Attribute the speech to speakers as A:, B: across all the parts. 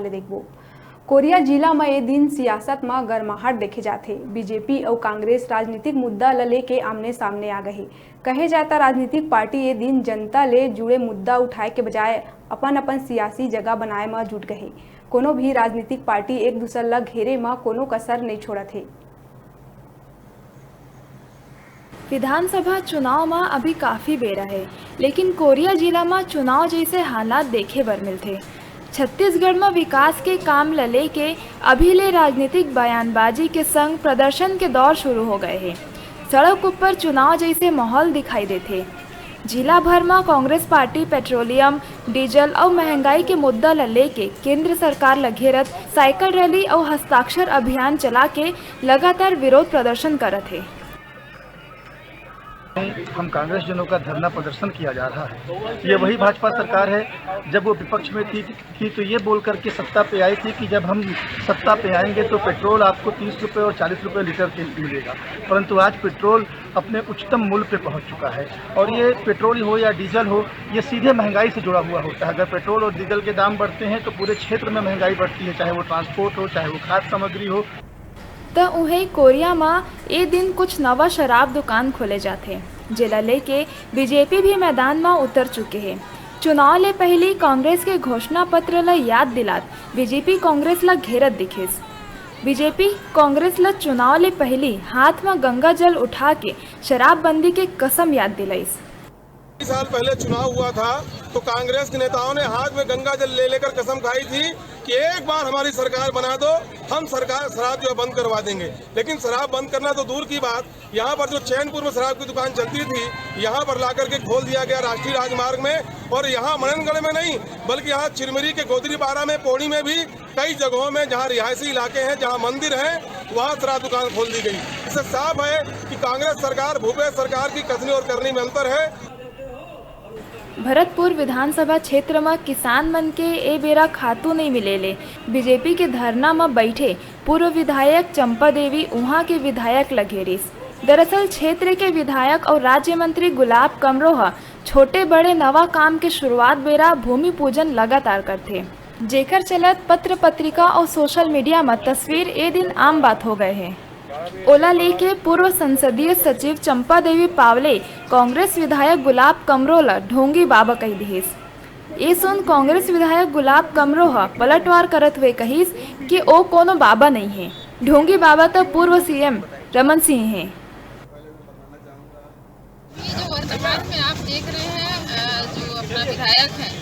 A: ले देखबो। कोरिया जिला में ये दिन सियासत में गरमाहट देखे जाते। बीजेपी और कांग्रेस राजनीतिक मुद्दा ल लेके आमने सामने आ गए। कहे जाता राजनीतिक पार्टी ये दिन जनता ले जुड़े मुद्दा उठाए के बजाय अपन अपन सियासी जगह बनाए में जुट गए। कोनो भी राजनीतिक पार्टी एक दूसर ल घेरे में कोनो कसर नहीं छोड़त है।
B: विधानसभा चुनाव में अभी काफ़ी बेरा है, लेकिन कोरिया जिला में चुनाव जैसे हालात देखे बर मिलते। छत्तीसगढ़ में विकास के काम ल लेके अभी ले राजनीतिक बयानबाजी के संग प्रदर्शन के दौर शुरू हो गए हैं। सड़क ऊपर चुनाव जैसे माहौल दिखाई देते। जिला भर में कांग्रेस पार्टी पेट्रोलियम, डीजल और महंगाई के मुद्दा ल लेके केंद्र सरकार ल घेरत साइकिल रैली और हस्ताक्षर अभियान चला के लगातार विरोध प्रदर्शन करत है।
C: हम कांग्रेस जनों का धरना प्रदर्शन किया जा रहा है। ये वही भाजपा सरकार है जब वो विपक्ष में थी तो ये बोल करके सत्ता पे आई थी कि जब हम सत्ता पे आएंगे तो पेट्रोल आपको 30 रुपये और 40 रुपये लीटर के मिलेगा, परंतु आज पेट्रोल अपने उच्चतम मूल्य पे पहुंच चुका है। और ये पेट्रोल हो या डीजल हो, ये सीधे महंगाई से जुड़ा हुआ होता है। अगर पेट्रोल और डीजल के दाम बढ़ते हैं तो पूरे क्षेत्र में महंगाई बढ़ती है, चाहे वो ट्रांसपोर्ट हो, चाहे वो खाद्य सामग्री हो।
B: तो उन्हें कोरिया में ये दिन कुछ नवा शराब दुकान खोले जाते, जिला लेके बीजेपी भी मैदान में उतर चुके हैं। चुनाव ले पहले कांग्रेस के घोषणा पत्र ला याद दिलात बीजेपी कांग्रेस ला घेरत दिखेस। बीजेपी कांग्रेस ला चुनाव ले पहले हाथ में गंगा जल उठा के शराबबंदी के कसम याद दिलाइस।
D: 20 साल पहले चुनाव हुआ था तो कांग्रेस के नेताओं ने हाथ में गंगा जल ले लेकर कसम खाई थी कि एक बार हमारी सरकार बना दो, हम सरकार शराब जो है बंद करवा देंगे। लेकिन शराब बंद करना तो दूर की बात, यहाँ पर जो चैनपुर में शराब की दुकान चलती थी, यहाँ पर ला करके खोल दिया गया राष्ट्रीय राजमार्ग में। और यहाँ मननगढ़ में नहीं बल्कि यहाँ चिरमिरी के गोदरीपारा में, पौड़ी में भी कई जगहों में जहाँ रिहायशी इलाके हैं, जहाँ मंदिर है, वहाँ शराब दुकान खोल दी गई। इससे साफ है कि कांग्रेस सरकार भूपेश सरकार की कथनी और करनी में अंतर है।
B: भरतपुर विधानसभा क्षेत्र में किसान मन के ए बेरा खातू नहीं मिलेले। बीजेपी के धरना में बैठे पूर्व विधायक चंपा देवी उहाँ के विधायक लगेरिस। दरअसल क्षेत्र के विधायक और राज्य मंत्री गुलाब कमरोह छोटे बड़े नवा काम के शुरुआत बेरा भूमि पूजन लगातार करते, जेकर चलत पत्र पत्रिका और सोशल मीडिया में तस्वीर ए दिन आम बात हो गए हैं। ओला लेके पूर्व संसदीय सचिव चंपा देवी पावले कांग्रेस विधायक गुलाब कमरोह ढोंगी बाबा कही दिहिस। ये सुन कांग्रेस विधायक गुलाब कमरोह पलटवार करत हुए कहिस कि ओ कोनो बाबा नहीं है, ढोंगी बाबा तो पूर्व सीएम रमन सिंह हैं।
E: ये जो वर्तमान में आप देख रहे हैं जो अपना विधायक है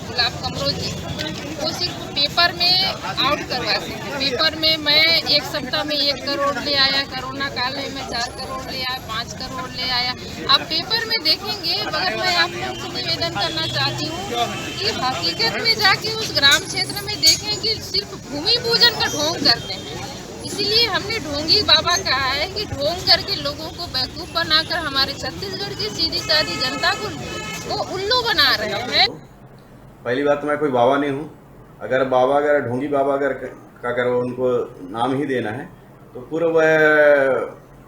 E: गुलाब कमरोह जी, वो सिर्फ पेपर में आउट करवाते हैं। पेपर में मैं एक सप्ताह में 1 करोड़ ले आया, कोरोना काल में मैं 4 करोड़ ले आया, 5 करोड़ ले आया। आप पेपर में देखेंगे, मगर मैं आप लोगों से निवेदन करना चाहती हूँ कि हकीकत में जाके उस ग्राम क्षेत्र में देखें कि सिर्फ भूमि पूजन का ढोंग करते हैं। इसीलिए हमने ढोंगी बाबा कहा है कि ढोंग करके लोगों को बेवकूफ़ बनाकर हमारे छत्तीसगढ़ की सीधी सादी जनता को वो उल्लू बना रहे हैं।
F: पहली बात तो मैं कोई बाबा नहीं हूँ। अगर बाबा अगर ढोंगी बाबा अगर उनको नाम ही देना है तो पूर्व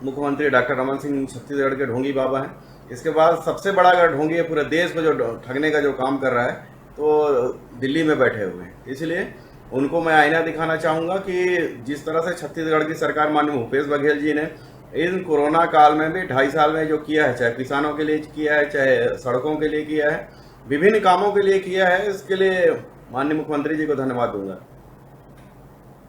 F: मुख्यमंत्री डॉक्टर रमन सिंह छत्तीसगढ़ के ढोंगी बाबा हैं। इसके बाद सबसे बड़ा अगर ढोंगी है पूरे देश को जो ठगने का जो काम कर रहा है तो दिल्ली में बैठे हुए हैं। इसलिए उनको मैं आईना दिखाना चाहूँगा कि जिस तरह से छत्तीसगढ़ की सरकार माननीय भूपेश बघेल जी ने इन कोरोना काल में भी 2.5 साल में जो किया है, चाहे किसानों के लिए किया है, चाहे सड़कों के लिए किया है, विभिन्न कामों के लिए किया है, इसके लिए माननीय मुख्यमंत्री जी को धन्यवाद दूंगा।